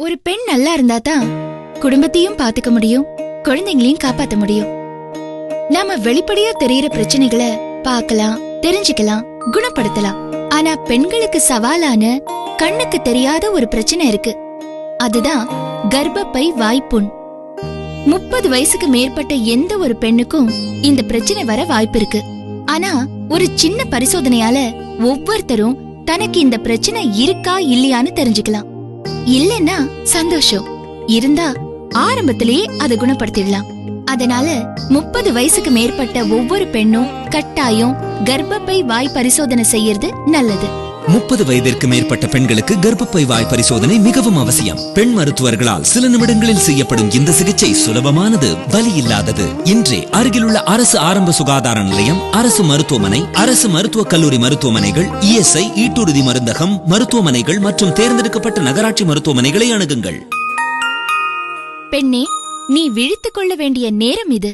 ஒரு பெண் நல்லா இருந்தா தான் குடும்பத்தையும் பாத்துக்க முடியும், குழந்தைங்களையும் காப்பாத்த முடியும். நாம வெளிப்படையா தெரியுற பிரச்சனைகளை பார்க்கலாம், தெரிஞ்சுக்கலாம், குணப்படுத்தலாம். ஆனா பெண்களுக்கு சவாலான கண்ணுக்கு தெரியாத ஒரு பிரச்சனை இருக்கு. அதுதான் கர்ப்பப்பை வாய்ப்புண். 30 வயசுக்கு மேற்பட்ட எந்த ஒரு பெண்ணுக்கும் இந்த பிரச்சனை வர வாய்ப்பு இருக்கு. ஆனா ஒரு சின்ன பரிசோதனையால ஒவ்வொருத்தரும் தனக்கு இந்த பிரச்சனை இருக்கா இல்லையான்னு தெரிஞ்சுக்கலாம். இல்லன்னா சந்தோஷம், இருந்தா ஆரம்பத்திலேயே அதை குணப்படுத்திடலாம். அதனால 30 வயசுக்கு மேற்பட்ட ஒவ்வொரு பெண்ணும் கட்டாயம் கர்ப்பப்பை வாய் பரிசோதனை செய்யறது நல்லது. 30 வயதிற்கு மேற்பட்ட பெண்களுக்கு கர்ப்பப்பை வாய் பரிசோதனை மிகவும் அவசியம். பெண் மருத்துவர்களால் சில நிமிடங்களில் செய்யப்படும் இந்த சிகிச்சை சுலபமானது, வலி இல்லாதது. இன்றே அருகிலுள்ள அரசு ஆரம்ப சுகாதார நிலையம், அரசு மருத்துவமனை, அரசு மருத்துவக் கல்லூரி மருத்துவமனைகள், இஎஸ்ஐ, ஈட்டுறுதி மருந்தகம் மருத்துவமனைகள் மற்றும் தேர்ந்தெடுக்கப்பட்ட நகராட்சி மருத்துவமனைகளை அணுகுங்கள். பெண்ணே, நீ விழித்துக் கொள்ள வேண்டிய நேரம் இது.